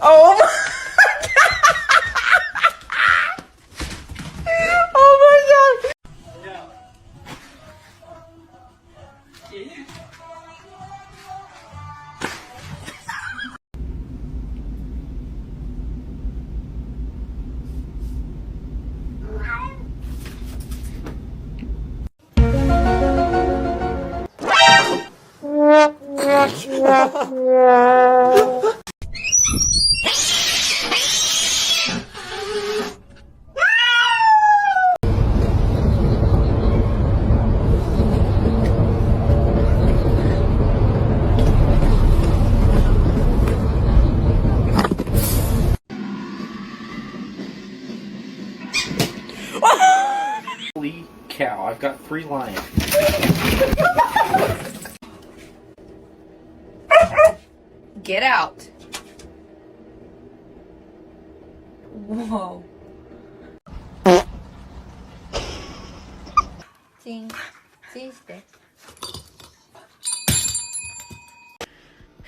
Oh my, oh my god. Holy cow, I've got 3 lions. Get out. Whoa. Ching.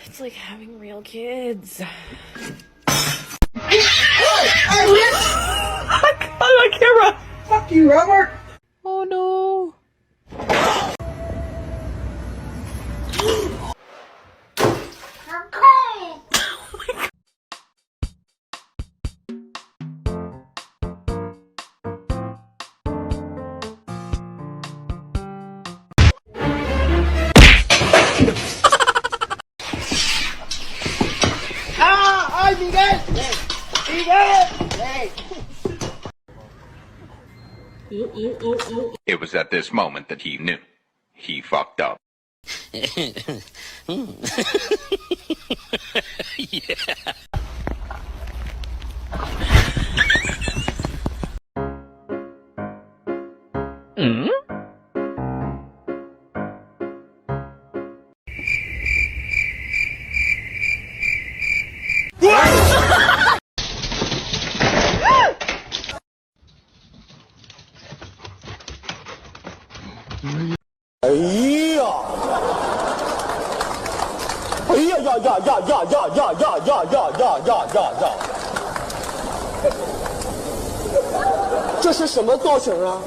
It's like having real kids. On my camera. Fuck you, Robert. Oh no. It was at this moment that he knew. He fucked up.呀！这是什么造型啊？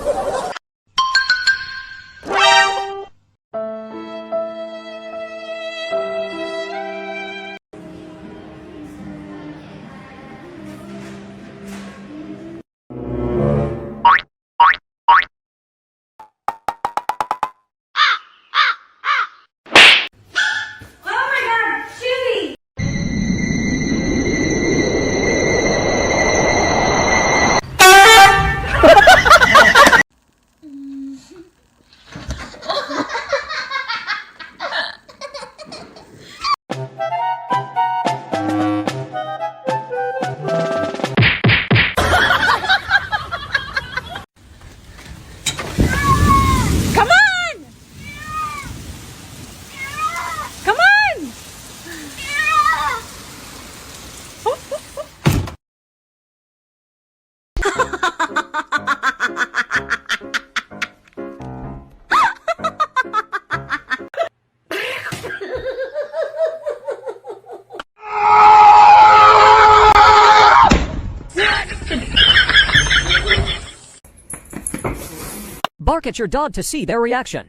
Bark at your dog to see their reaction.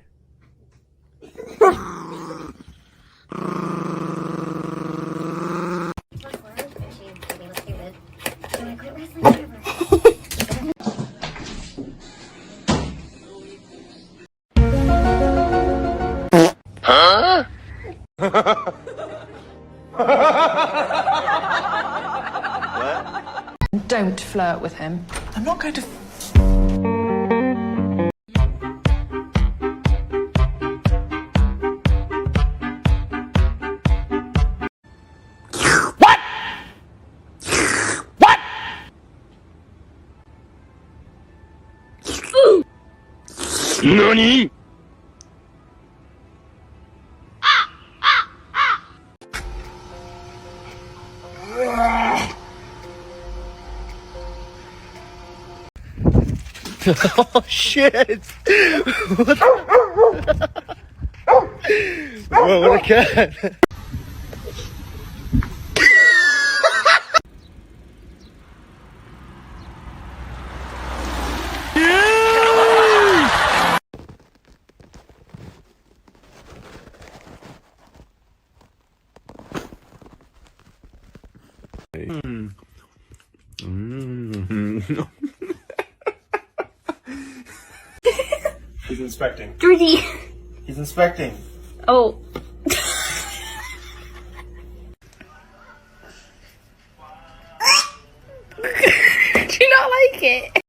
Huh? Don't flirt with him. I'm not going to. NANI?! Oh shit! Whoa, what a cat! He's inspecting. Dirty. He's inspecting. Oh. Do you not like it?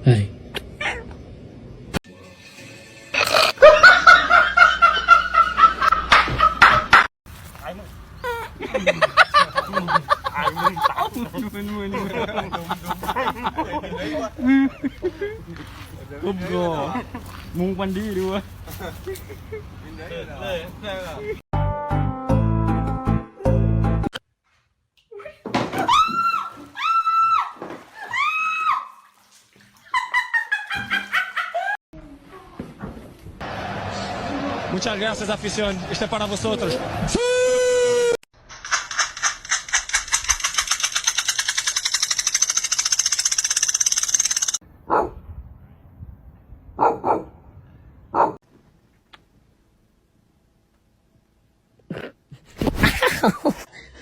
Hey. Muchas gracias, afición. Este es para vosotros.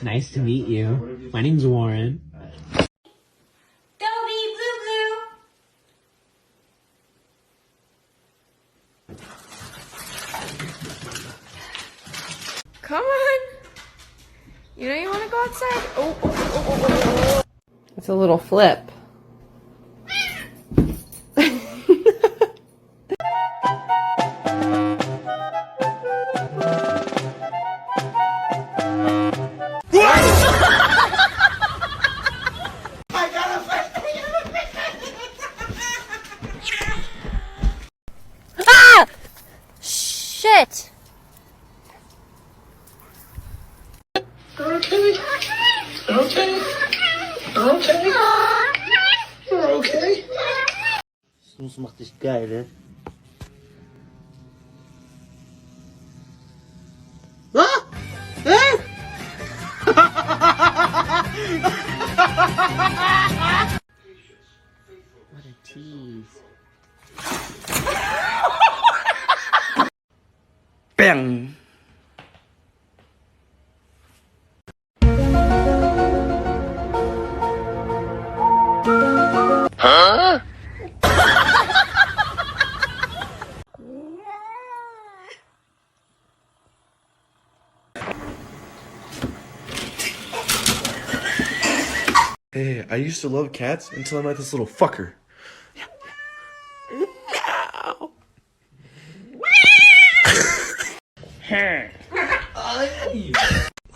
Nice to meet you. My name's Warren. Dobby, blue, blue. Come on. You know you want to go outside? Oh. It's a little flip. Ah! Shit. Okay. You're okay. Soms macht dich geil, hè? Ah! Eh? What a tease. Bang! Hey, I used to love cats until I met this little fucker.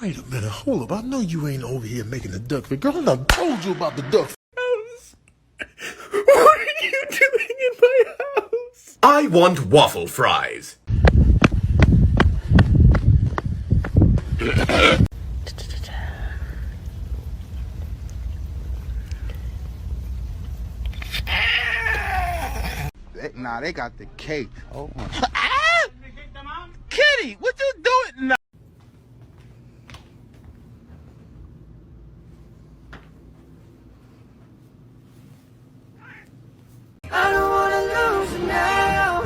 Wait a minute, hold up. I know you ain't over here making the duck fit. Girl, I done told you about the duck fit. What are you doing in my house? I want waffle fries. Nah, they got the cake. Oh my. Kitty, what you doing now? I don't wanna lose you now.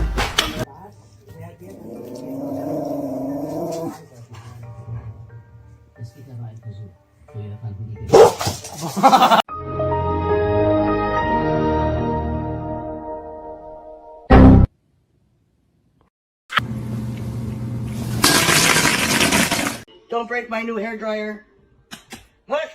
Don't break my new hairdryer. What?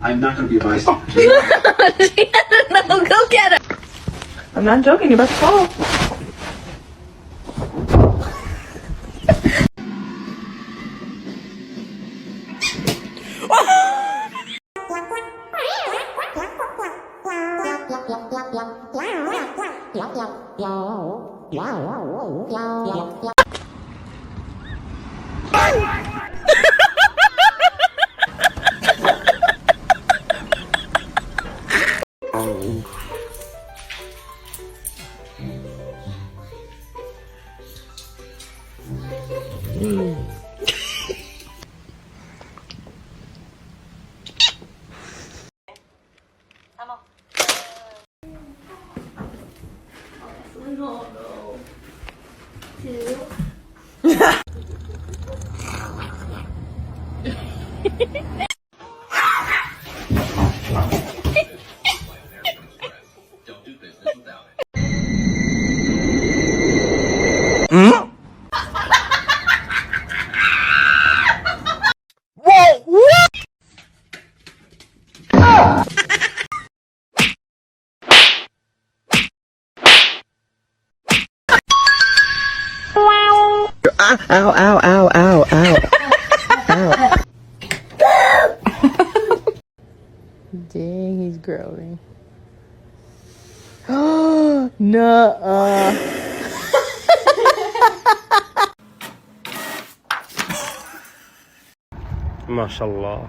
I'm not going to be a bystander. No, go get him. I'm not joking, you're about to fall. Ow, ow, ow, ow, ow. Ow. Dang, he's growing. Nuh-uh. MashaAllah.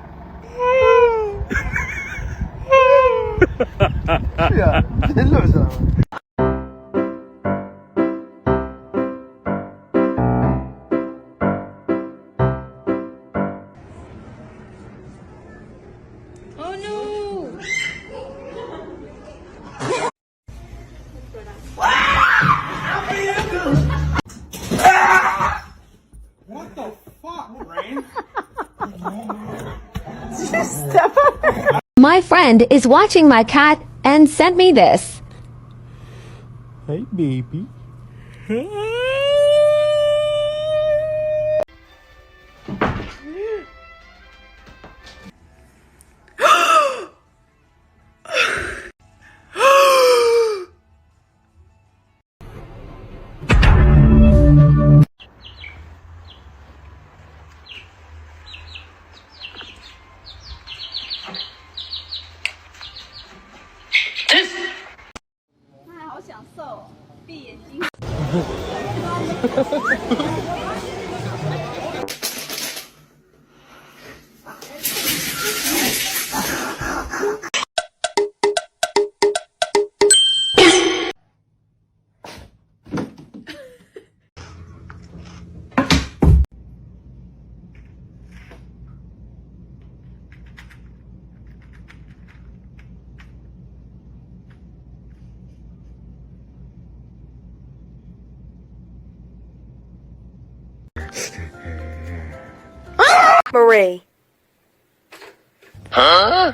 Oh no! What the fuck, Rain? My friend is watching my cat and sent me this. Hey, baby. Marie. Huh?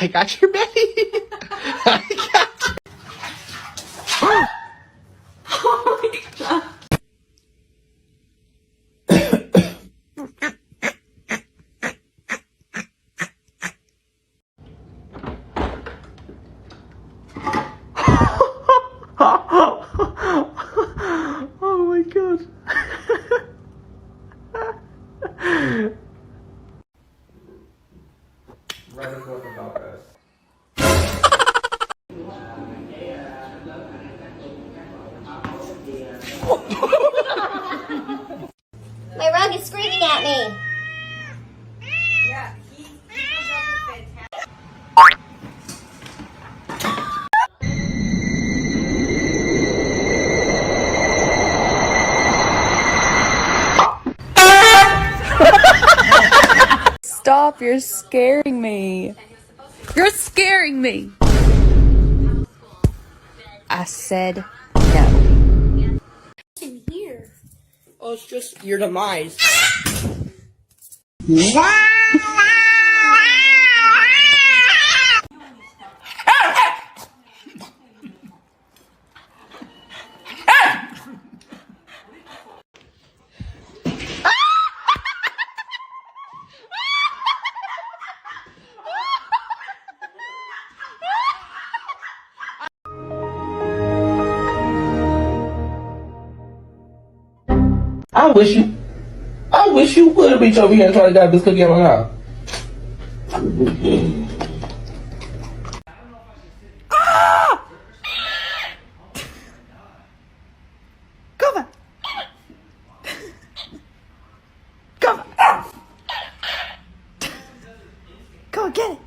I got your belly. I got you. Oh my god. Oh my god. My rug is screaming at me. Stop, you're scaring me. You're scaring me. I said no. Oh, it's just your demise. I wish you would reach over here and try to grab this cookie out of my mouth. Come on. Come on. Go on, get it.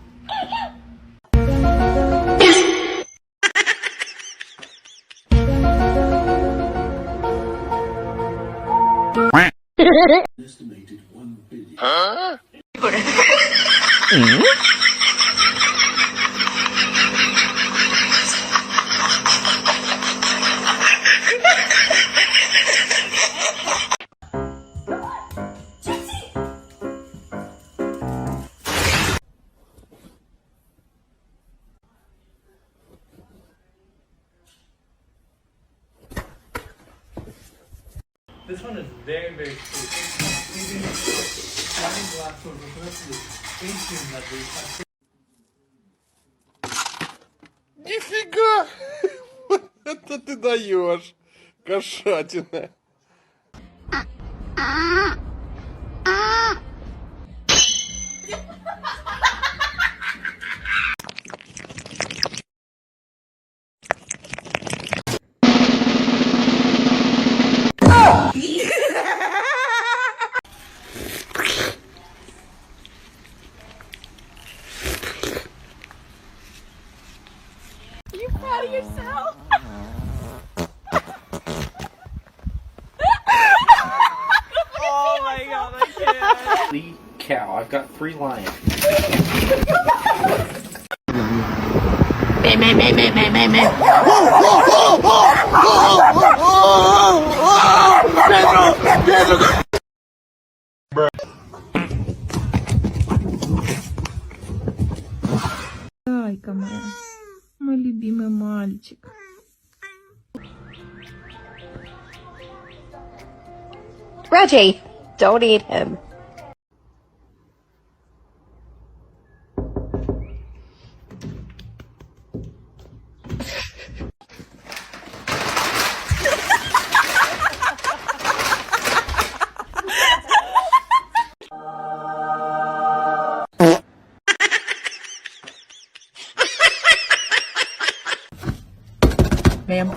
This one is very, very sweet. Нифига! Вот это ты даешь, кошатина. You proud of yourself? Oh my god, I can't. 3 cow. I've got 3 lions. Зайка моя, мой любимый мальчик. Reggie, don't eat him. Ma'am.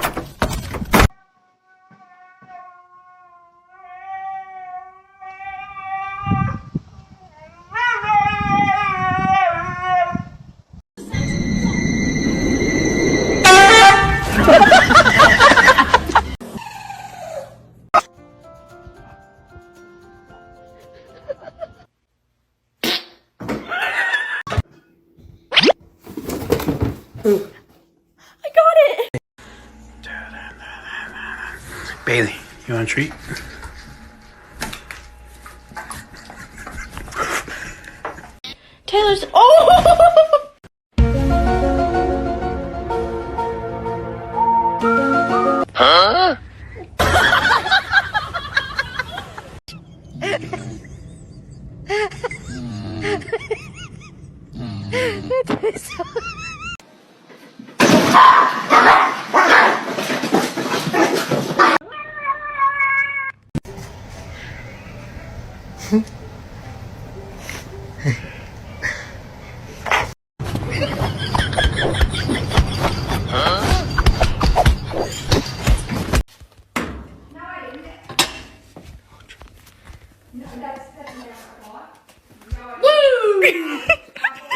I got it! Bailey, you want a treat? Taylor's. Oh! Huh?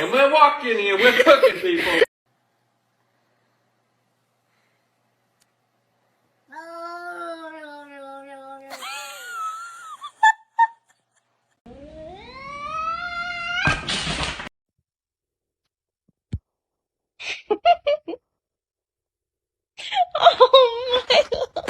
And we're walking here, we're cooking people. Oh my god.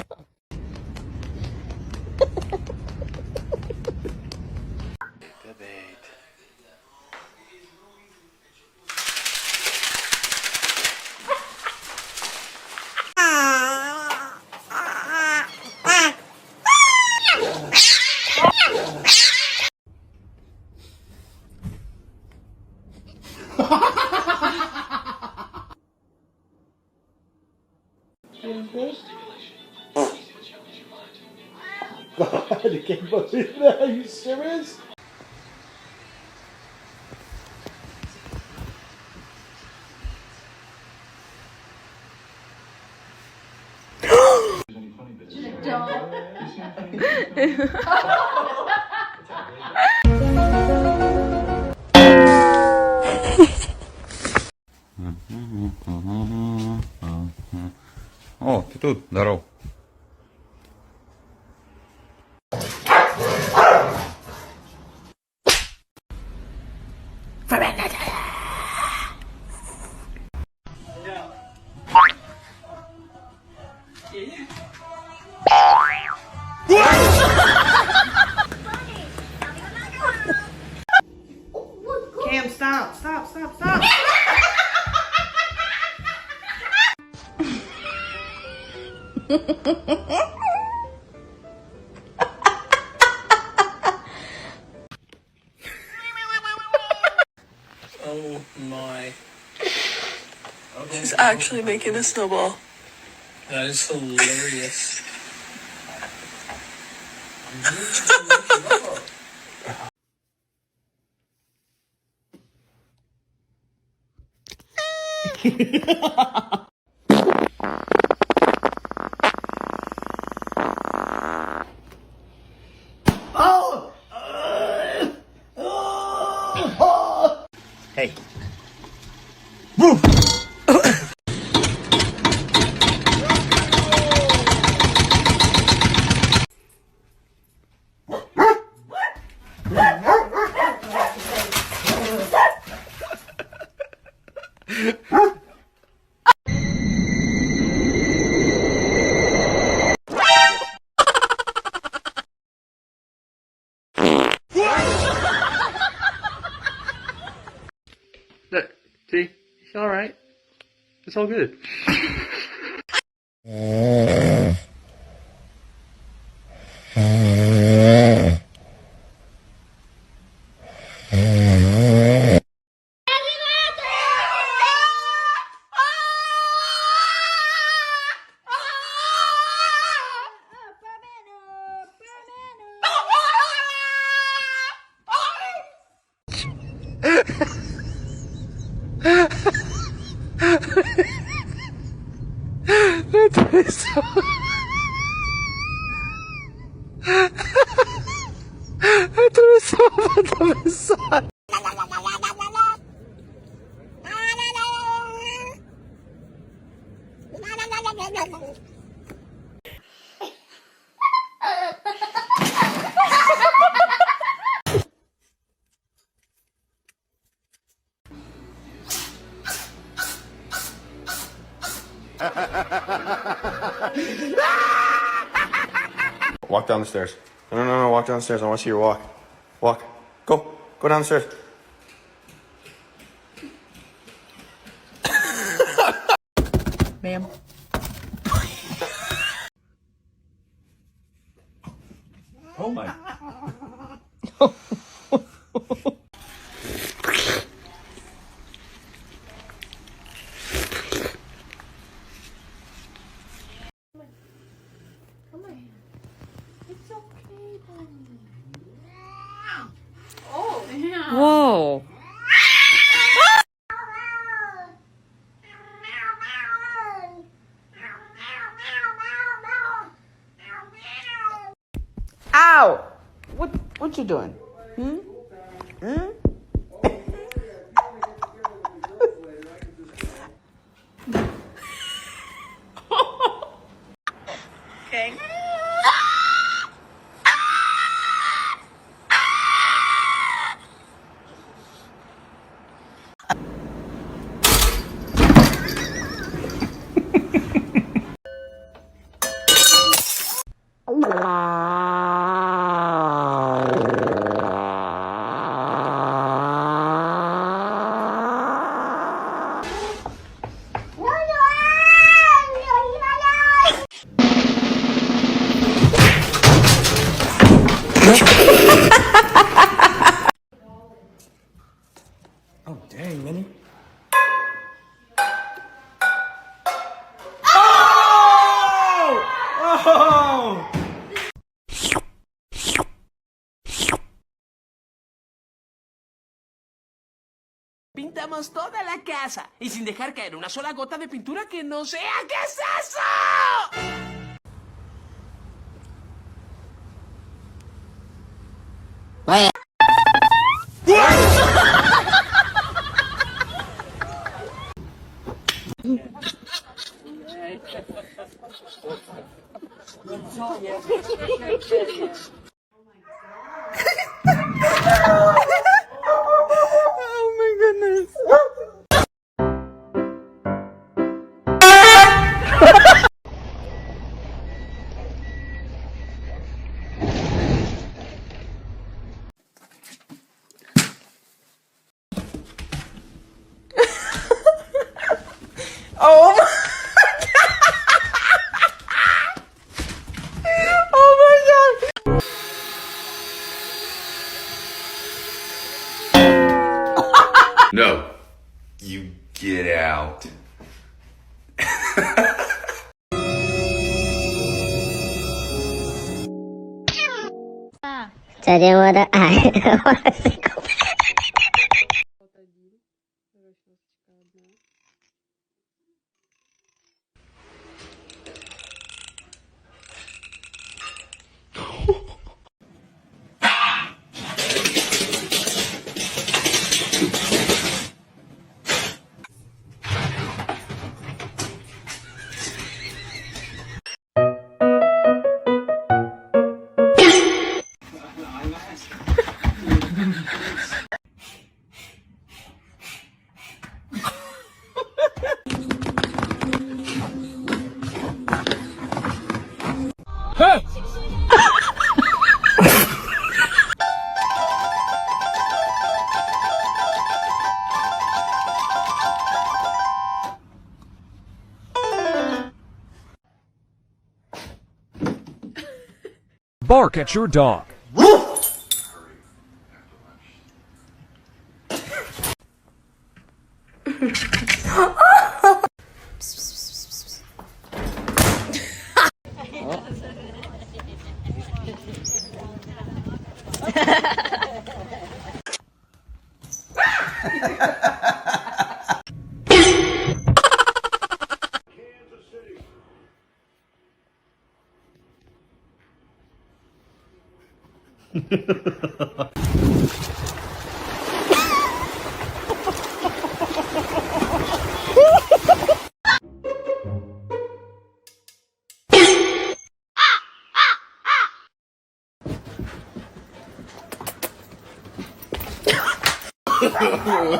God, I can't believe that. Are you serious? О, ты тут, здоров. Cam, stop, stop, stop, stop. Oh my. He's actually making a snowball. That is hilarious. Hey. Look, see? It's alright. It's all good. Walk down the stairs. No, walk down the stairs. I want to see your walk. Walk. Go. Go down the stairs. Ma'am. Oh my. Whoa. Ow! What you doing? Okay. Oh, dang, Minnie. Oh! Pintamos toda la casa y sin dejar caer una sola gota de pintura que no sea. ¿Qué es eso? Oh my No. You get out. Bark at your dog.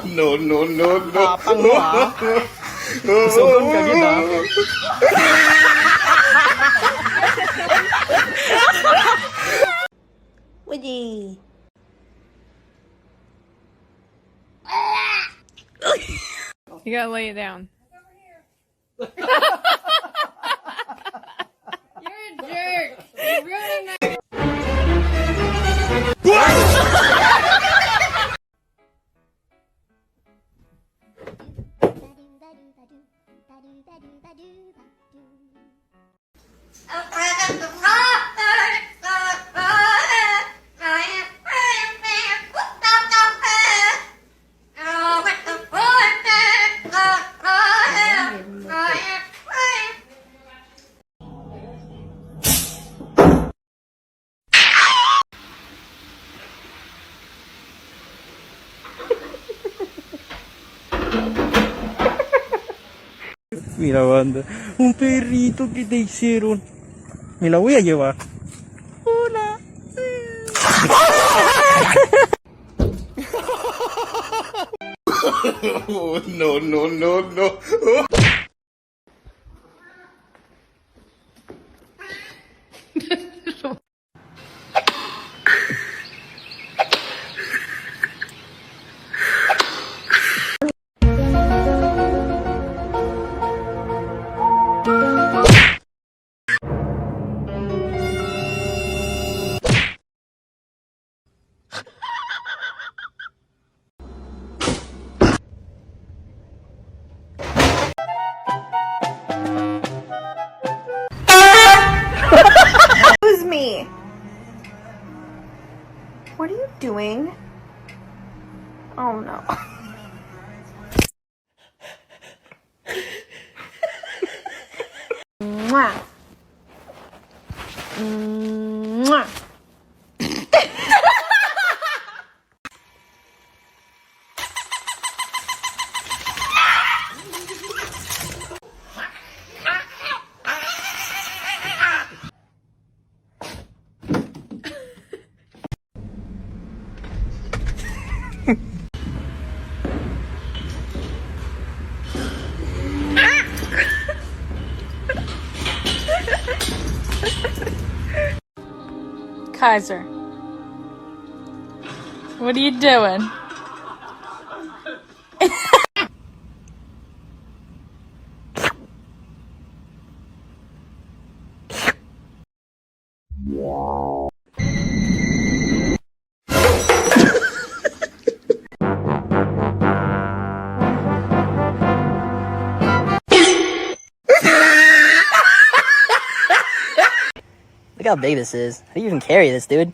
No, no, no, no. Tapang mo, ah. Sugon ka gid, ah. Woody. You gotta lay it down. You're a jerk. You're ruining my. Mira, banda. Un perrito que te hicieron. Me la voy a llevar. Hola. No, no, no, no. Excuse me. What are you doing? Oh no. Mwah. Mwah. Kaiser. What are you doing? how big this is. How do you even carry this, dude?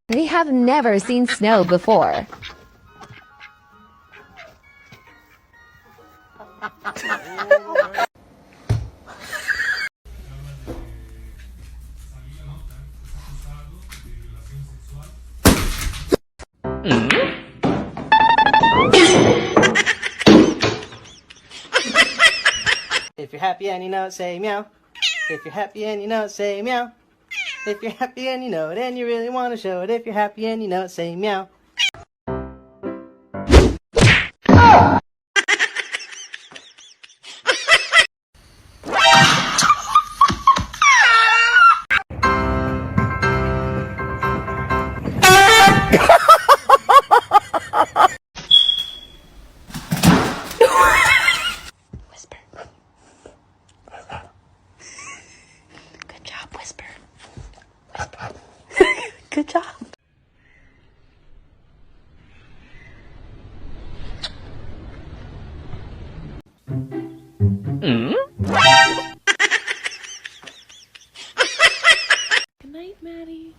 We have never seen snow before. If you're happy and you know it, say meow. If you're happy and you know it, say meow. If you're happy and you know it and you really want to show it, if you're happy and you know it, say meow. Whisper. Good job, Whisper. Whisper. Good job. Good night, Maddie.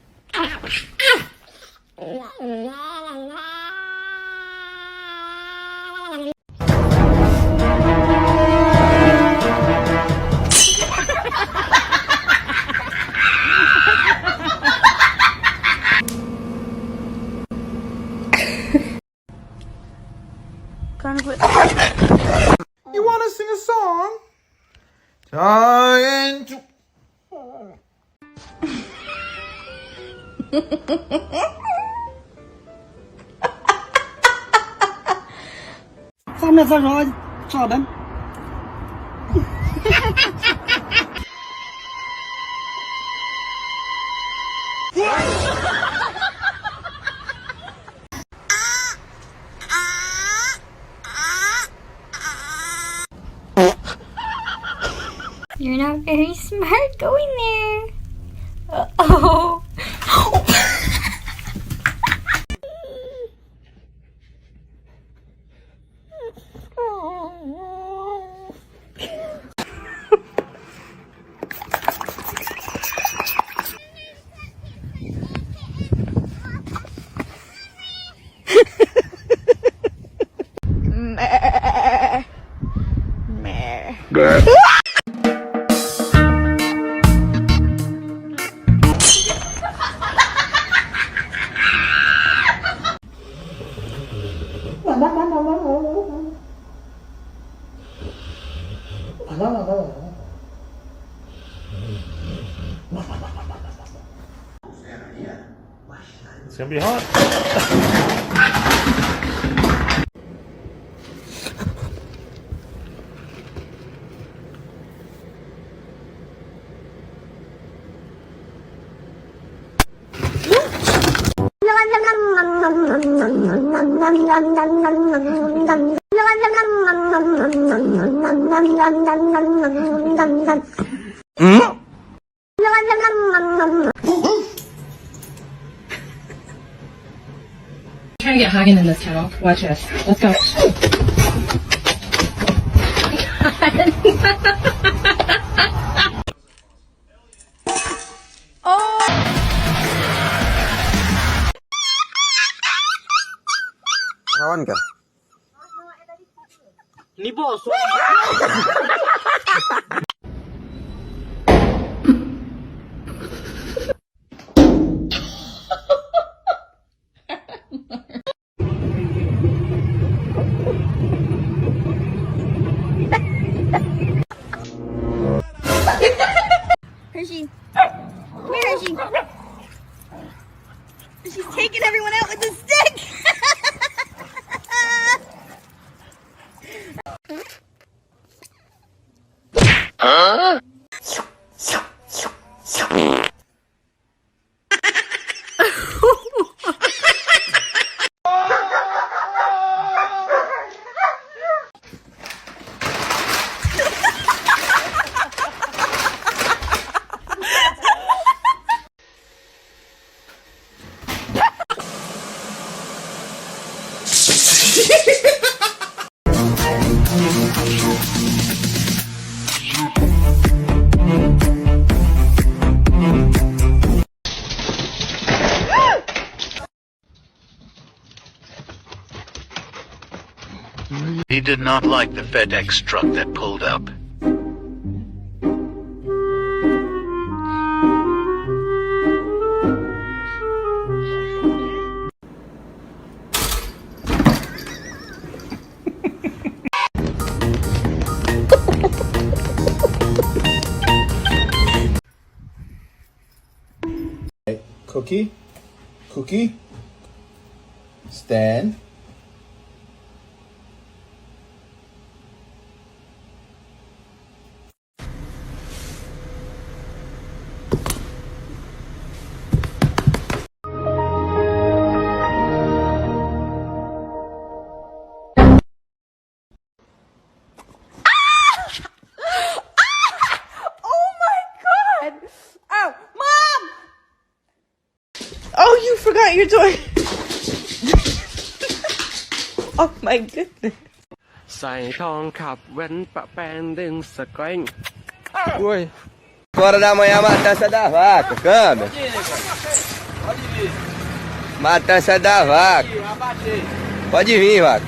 You want to sing a song? Trying to. You're not very smart going there. Uh-oh. It's gonna be hot. Trying to get Hagen in this tunnel. Watch this. Let's go. Kawan ka? Ni boss. Hershey. Come here, Hershey. She's taking everyone out with the stick. Huh? He did not like the FedEx truck that pulled up. Cookie, Cookie, stand. Oh, you forgot your toy. Oh my goodness. ใส่ทองขับแว่นปะแปนดึงสแกง Fora da manhã, matança da vaca, câmbio. Matança da vaca. Pode vir, vaca.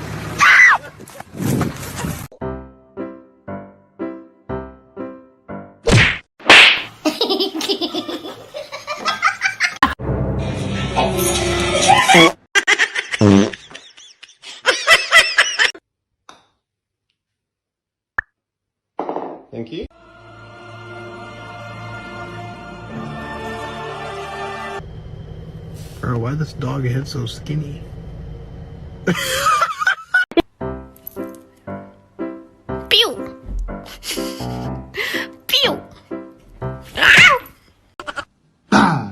Thank you. Girl, why this dog head so skinny? Pew. Pew.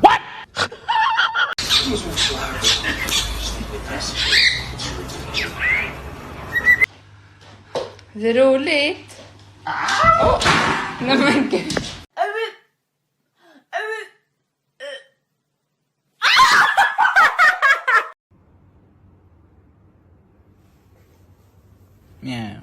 What? Det är roligt. Nej men gud. Meow.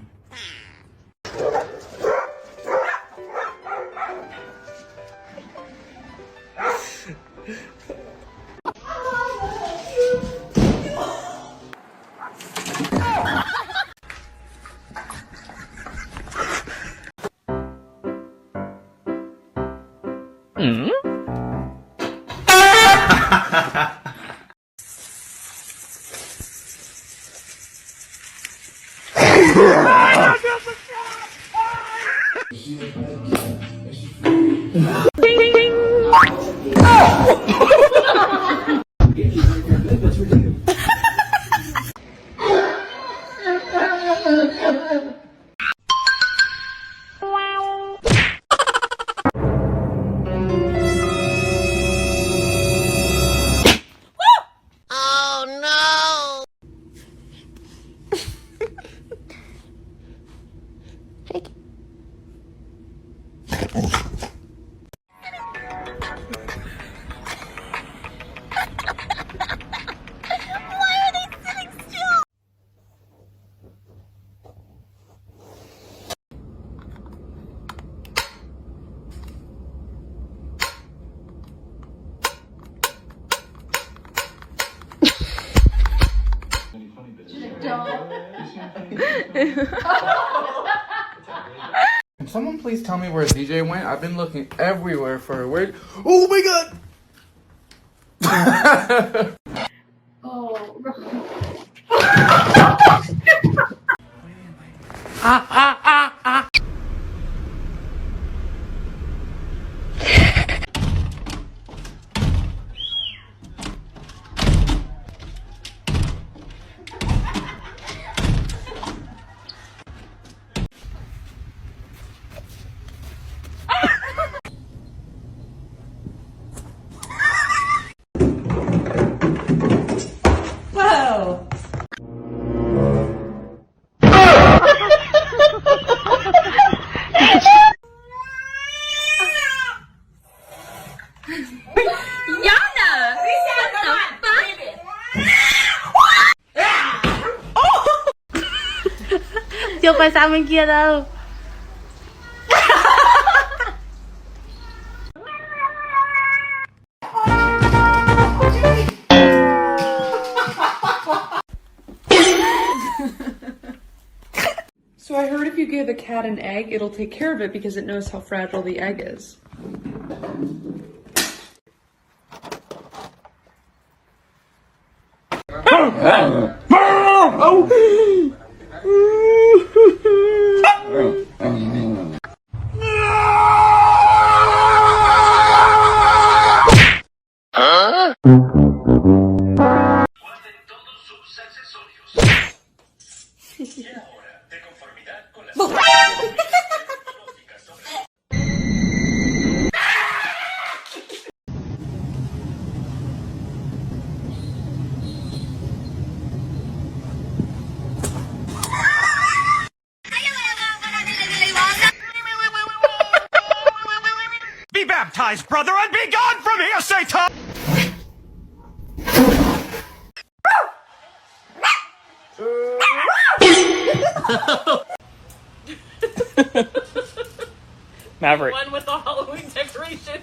Can someone please tell me where DJ went? I've been looking everywhere for a word. Oh my god! still by Simon Kiddo. So I heard if you give a cat an egg, it'll take care of it because it knows how fragile the egg is. Be baptized, brother, and be gone from here, Satan! Maverick. One with the Halloween decoration.